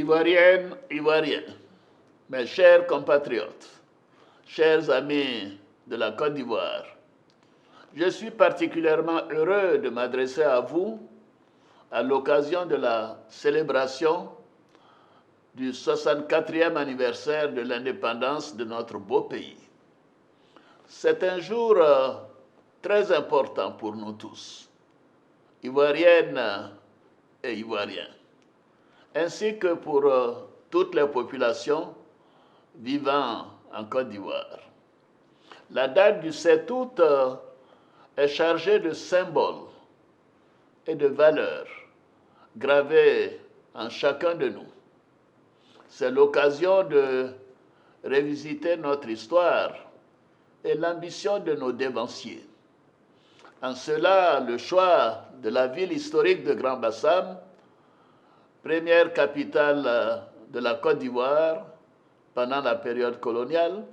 Ivoiriennes, Ivoiriens, mes chers compatriotes, chers amis de la Côte d'Ivoire, je suis particulièrement heureux de m'adresser à vous à l'occasion de la célébration du 64e anniversaire de l'indépendance de notre beau pays. C'est un jour très important pour nous tous, Ivoiriennes et Ivoiriens, ainsi que pour toutes les populations vivant en Côte d'Ivoire. La date du 7 août est chargée de symboles et de valeurs gravées en chacun de nous. C'est l'occasion de revisiter notre histoire et l'ambition de nos dévanciers. En cela, le choix de la ville historique de Grand-Bassam, première capitale de la Côte d'Ivoire pendant la période coloniale,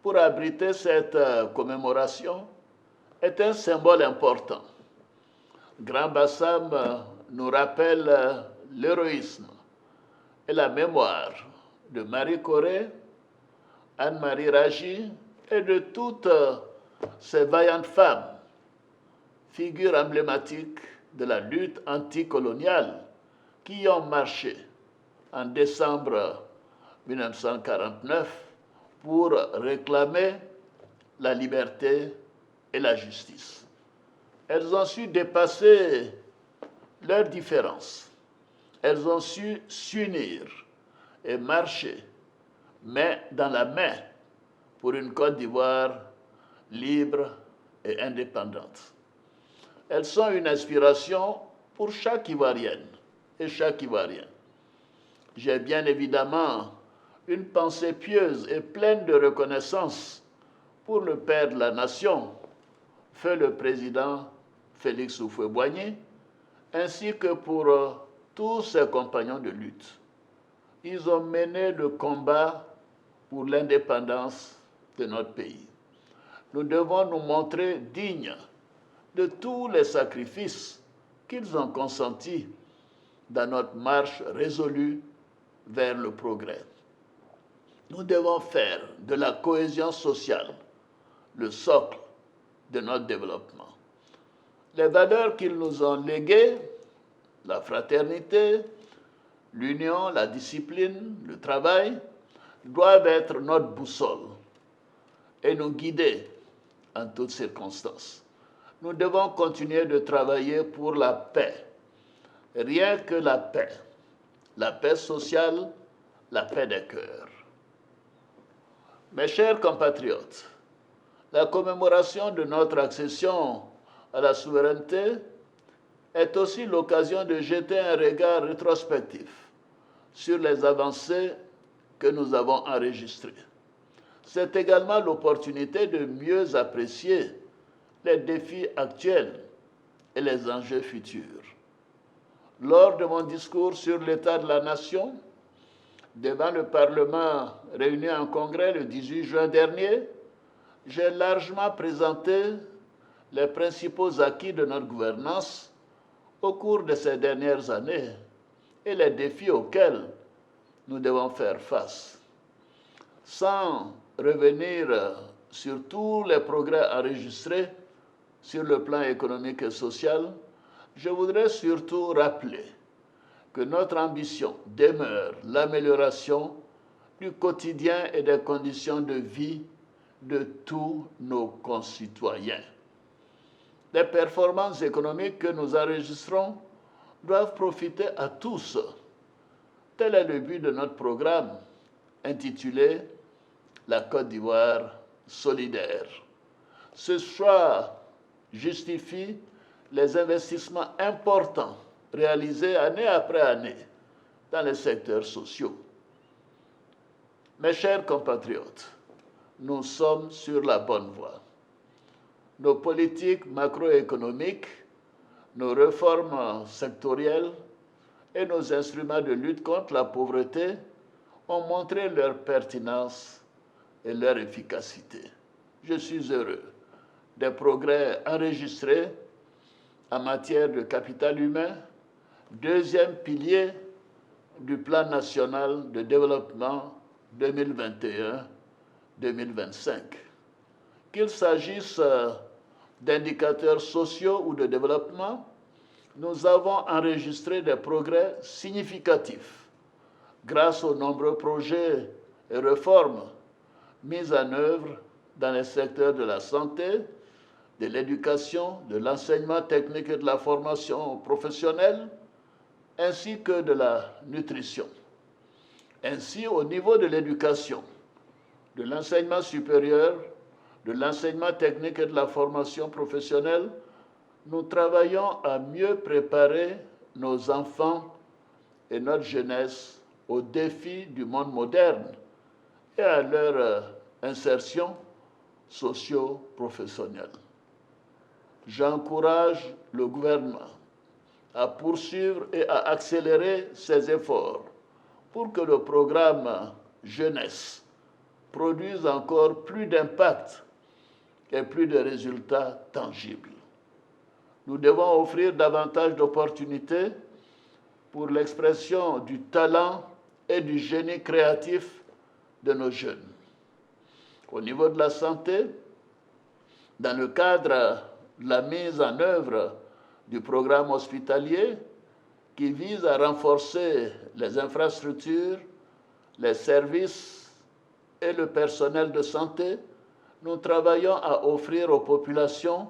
pour abriter cette commémoration, est un symbole important. Grand-Bassam nous rappelle l'héroïsme et la mémoire de Marie Corée, Anne-Marie Raji et de toutes ces vaillantes femmes, figures emblématiques de la lutte anticoloniale qui ont marché en décembre 1949 pour réclamer la liberté et la justice. Elles ont su dépasser leurs différences. Elles ont su s'unir et marcher main dans la main pour une Côte d'Ivoire libre et indépendante. Elles sont une inspiration pour chaque Ivoirienne et chaque Ivoirien. J'ai bien évidemment une pensée pieuse et pleine de reconnaissance pour le père de la nation, feu le président Félix Houphouët-Boigny, ainsi que pour tous ses compagnons de lutte. Ils ont mené le combat pour l'indépendance de notre pays. Nous devons nous montrer dignes de tous les sacrifices qu'ils ont consentis dans notre marche résolue vers le progrès. Nous devons faire de la cohésion sociale le socle de notre développement. Les valeurs qu'ils nous ont léguées, la fraternité, l'union, la discipline, le travail, doivent être notre boussole et nous guider en toutes circonstances. Nous devons continuer de travailler pour la paix. Rien que la paix sociale, la paix des cœurs. Mes chers compatriotes, la commémoration de notre accession à la souveraineté est aussi l'occasion de jeter un regard rétrospectif sur les avancées que nous avons enregistrées. C'est également l'opportunité de mieux apprécier les défis actuels et les enjeux futurs. Lors de mon discours sur l'état de la nation, devant le Parlement réuni en congrès le 18 juin dernier, j'ai largement présenté les principaux acquis de notre gouvernance au cours de ces dernières années et les défis auxquels nous devons faire face. Sans revenir sur tous les progrès enregistrés sur le plan économique et social, je voudrais surtout rappeler que notre ambition demeure l'amélioration du quotidien et des conditions de vie de tous nos concitoyens. Les performances économiques que nous enregistrons doivent profiter à tous. Tel est le but de notre programme intitulé « La Côte d'Ivoire solidaire ». Ce choix justifie les investissements importants réalisés année après année dans les secteurs sociaux. Mes chers compatriotes, nous sommes sur la bonne voie. Nos politiques macroéconomiques, nos réformes sectorielles et nos instruments de lutte contre la pauvreté ont montré leur pertinence et leur efficacité. Je suis heureux des progrès enregistrés en matière de capital humain, deuxième pilier du Plan national de développement 2021-2025. Qu'il s'agisse d'indicateurs sociaux ou de développement, nous avons enregistré des progrès significatifs grâce aux nombreux projets et réformes mis en œuvre dans les secteurs de la santé, de l'éducation, de l'enseignement technique et de la formation professionnelle, ainsi que de la nutrition. Ainsi, au niveau de l'éducation, de l'enseignement supérieur, de l'enseignement technique et de la formation professionnelle, nous travaillons à mieux préparer nos enfants et notre jeunesse aux défis du monde moderne et à leur insertion socio-professionnelle. J'encourage le gouvernement à poursuivre et à accélérer ses efforts pour que le programme jeunesse produise encore plus d'impact et plus de résultats tangibles. Nous devons offrir davantage d'opportunités pour l'expression du talent et du génie créatif de nos jeunes. Au niveau de la santé, dans le cadre de la mise en œuvre du programme hospitalier qui vise à renforcer les infrastructures, les services et le personnel de santé, nous travaillons à offrir aux populations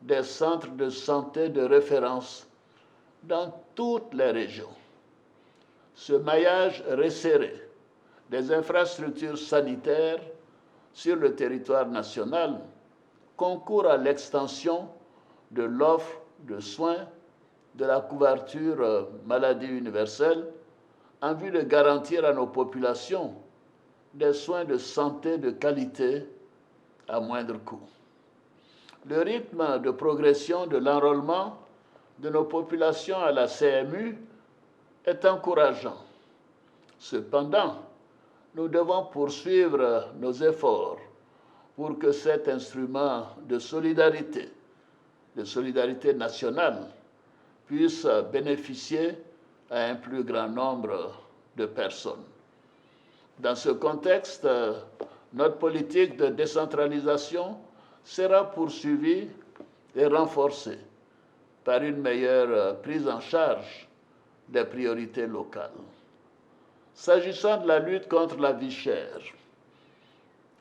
des centres de santé de référence dans toutes les régions. Ce maillage resserré des infrastructures sanitaires sur le territoire national concourt à l'extension de l'offre de soins de la couverture maladie universelle en vue de garantir à nos populations des soins de santé de qualité à moindre coût. Le rythme de progression de l'enrôlement de nos populations à la CMU est encourageant. Cependant, nous devons poursuivre nos efforts pour que cet instrument de solidarité nationale, puisse bénéficier à un plus grand nombre de personnes. Dans ce contexte, notre politique de décentralisation sera poursuivie et renforcée par une meilleure prise en charge des priorités locales. S'agissant de la lutte contre la vie chère,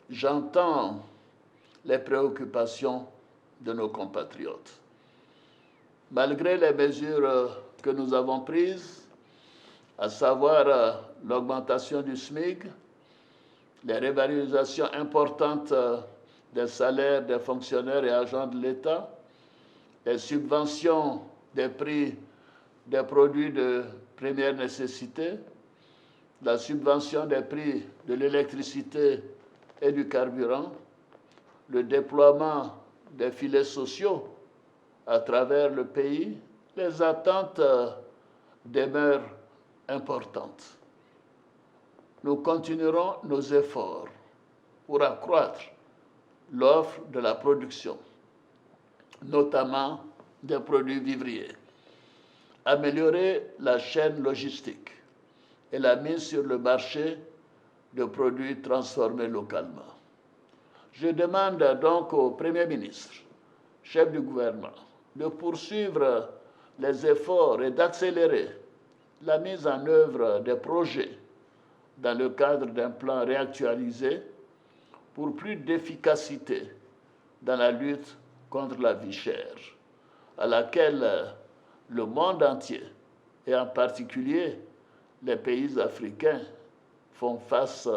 j'entends les préoccupations de nos compatriotes. Malgré les mesures que nous avons prises, à savoir l'augmentation du SMIC, les revalorisations importantes des salaires des fonctionnaires et agents de l'État, les subventions des prix des produits de première nécessité, la subvention des prix de l'électricité et du carburant, le déploiement des filets sociaux à travers le pays, les attentes demeurent importantes. Nous continuerons nos efforts pour accroître l'offre de la production, notamment des produits vivriers, améliorer la chaîne logistique et la mise sur le marché de produits transformés localement. Je demande donc au Premier ministre, chef du gouvernement, de poursuivre les efforts et d'accélérer la mise en œuvre des projets dans le cadre d'un plan réactualisé pour plus d'efficacité dans la lutte contre la vie chère, à laquelle le monde entier, et en particulier les pays africains, font face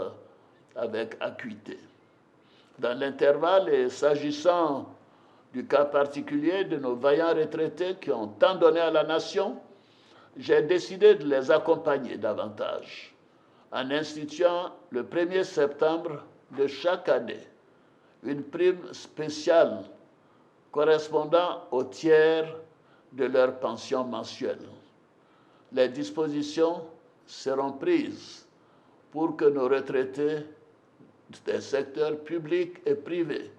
avec acuité. Dans l'intervalle, et s'agissant du cas particulier de nos vaillants retraités qui ont tant donné à la nation, j'ai décidé de les accompagner davantage en instituant le 1er septembre de chaque année une prime spéciale correspondant au tiers de leur pension mensuelle. Les dispositions seront prises pour que nos retraités des secteurs publics et privés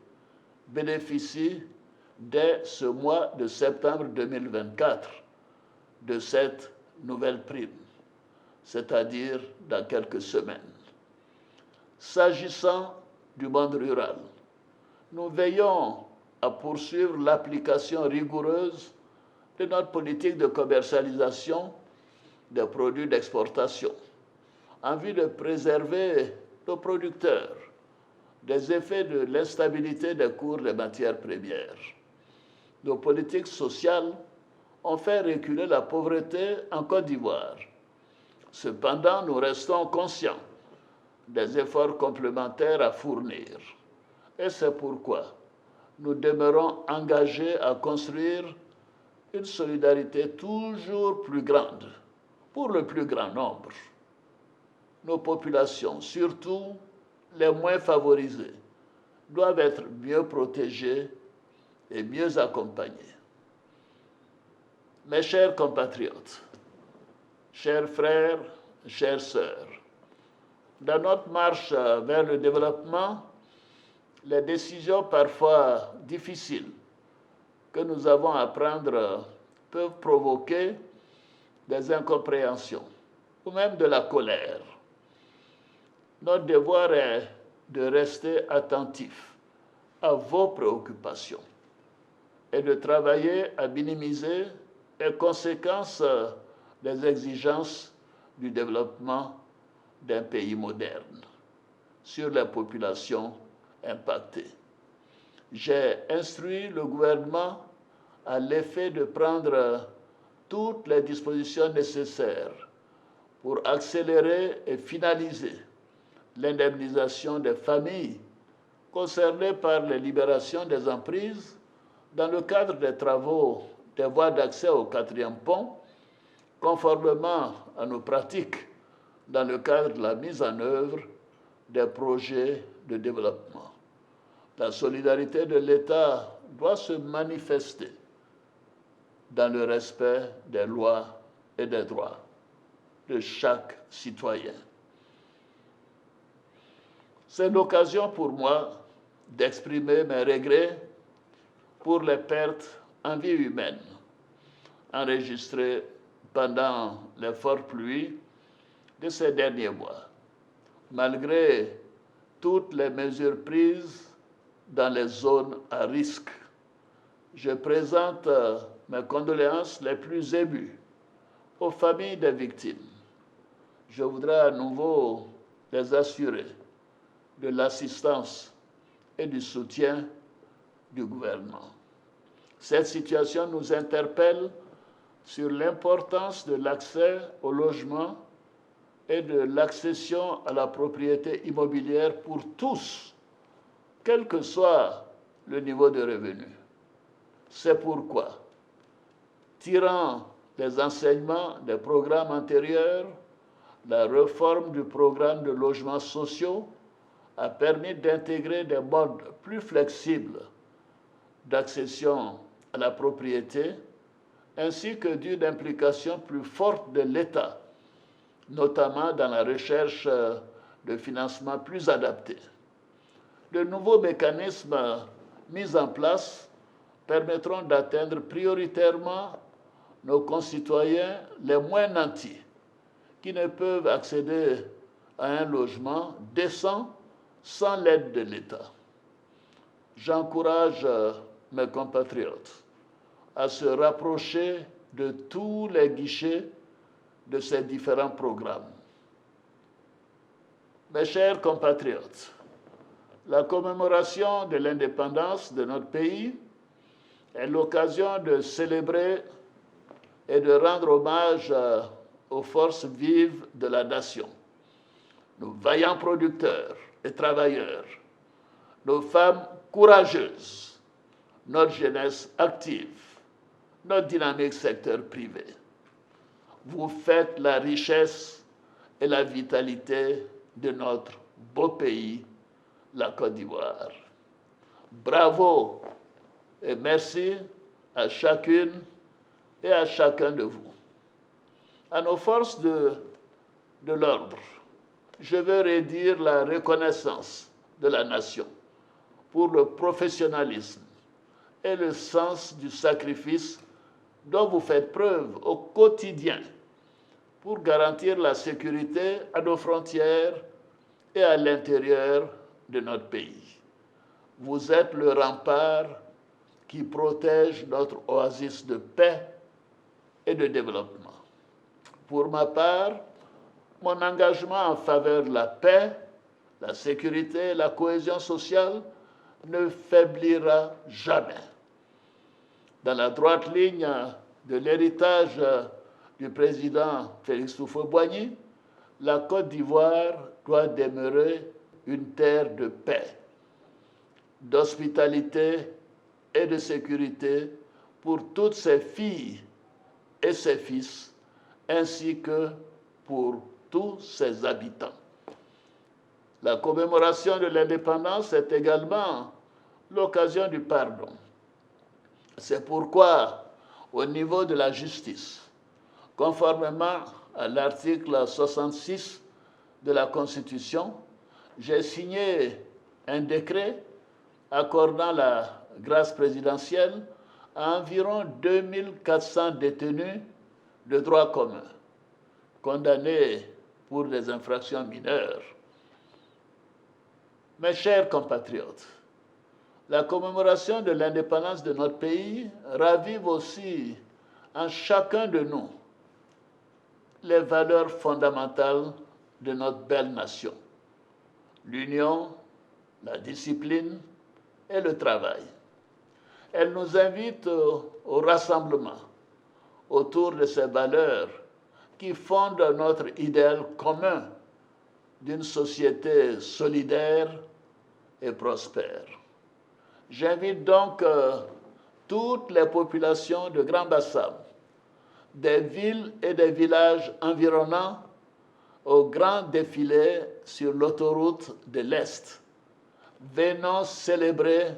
bénéficient dès ce mois de septembre 2024 de cette nouvelle prime. c'est-à-dire dans quelques semaines. S'agissant du monde rural, nous veillons à poursuivre l'application rigoureuse de notre politique de commercialisation des produits d'exportation en vue de préserver nos producteurs des effets de l'instabilité des cours des matières premières. Nos politiques sociales ont fait reculer la pauvreté en Côte d'Ivoire. Cependant, nous restons conscients des efforts complémentaires à fournir. Et c'est pourquoi nous demeurons engagés à construire une solidarité toujours plus grande pour le plus grand nombre. Nos populations, surtout les moins favorisées, doivent être mieux protégées et mieux accompagnées. Mes chers compatriotes, chers frères, chères sœurs, dans notre marche vers le développement, les décisions parfois difficiles que nous avons à prendre peuvent provoquer des incompréhensions ou même de la colère. Notre devoir est de rester attentif à vos préoccupations et de travailler à minimiser les conséquences des exigences du développement d'un pays moderne sur les populations impactées. J'ai instruit le gouvernement à l'effet de prendre toutes les dispositions nécessaires pour accélérer et finaliser l'indemnisation des familles concernées par les libérations des emprises dans le cadre des travaux des voies d'accès au 4e pont, conformément à nos pratiques dans le cadre de la mise en œuvre des projets de développement. La solidarité de l'État doit se manifester dans le respect des lois et des droits de chaque citoyen. C'est l'occasion pour moi d'exprimer mes regrets pour les pertes en vie humaine enregistrées pendant les fortes pluies de ces derniers mois. Malgré toutes les mesures prises dans les zones à risque, je présente mes condoléances les plus émues aux familles des victimes. Je voudrais à nouveau les assurer de l'assistance et du soutien du gouvernement. Cette situation nous interpelle sur l'importance de l'accès au logement et de l'accession à la propriété immobilière pour tous, quel que soit le niveau de revenu. C'est pourquoi, tirant les enseignements des programmes antérieurs, la réforme du programme de logements sociaux a permis d'intégrer des modes plus flexibles d'accession à la propriété, ainsi que d'une implication plus forte de l'État, notamment dans la recherche de financements plus adaptés. De nouveaux mécanismes mis en place permettront d'atteindre prioritairement nos concitoyens les moins nantis, qui ne peuvent accéder à un logement décent sans l'aide de l'État. J'encourage mes compatriotes à se rapprocher de tous les guichets de ces différents programmes. Mes chers compatriotes, la commémoration de l'indépendance de notre pays est l'occasion de célébrer et de rendre hommage aux forces vives de la nation, nos vaillants producteurs et travailleurs, nos femmes courageuses, notre jeunesse active, notre dynamique secteur privé. Vous faites la richesse et la vitalité de notre beau pays, la Côte d'Ivoire. Bravo et merci à chacune et à chacun de vous. À nos forces de l'ordre, je veux redire la reconnaissance de la nation pour le professionnalisme et le sens du sacrifice dont vous faites preuve au quotidien pour garantir la sécurité à nos frontières et à l'intérieur de notre pays. Vous êtes le rempart qui protège notre oasis de paix et de développement. Pour ma part, mon engagement en faveur de la paix, la sécurité et la cohésion sociale ne faiblira jamais. Dans la droite ligne de l'héritage du président Félix Houphouët-Boigny, la Côte d'Ivoire doit demeurer une terre de paix, d'hospitalité et de sécurité pour toutes ses filles et ses fils, ainsi que pour tous ses habitants. La commémoration de l'indépendance est également l'occasion du pardon. C'est pourquoi, au niveau de la justice, conformément à l'article 66 de la Constitution, j'ai signé un décret accordant la grâce présidentielle à environ 2400 détenus de droit commun, condamnés pour des infractions mineures. Mes chers compatriotes, la commémoration de l'indépendance de notre pays ravive aussi en chacun de nous les valeurs fondamentales de notre belle nation: l'union, la discipline et le travail. Elle nous invite au rassemblement autour de ces valeurs qui fondent notre idéal commun d'une société solidaire et prospère. J'invite donc toutes les populations de Grand Bassam, des villes et des villages environnants au grand défilé sur l'autoroute de l'Est. Venons célébrer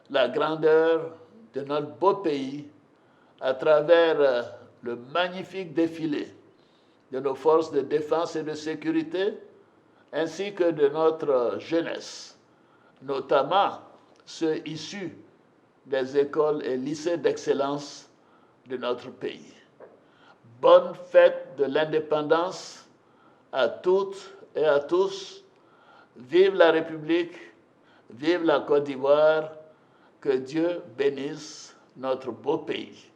la grandeur de notre beau pays à travers le magnifique défilé de nos forces de défense et de sécurité, ainsi que de notre jeunesse, notamment ceux issus des écoles et lycées d'excellence de notre pays. Bonne fête de l'indépendance à toutes et à tous. Vive la République, vive la Côte d'Ivoire, que Dieu bénisse notre beau pays.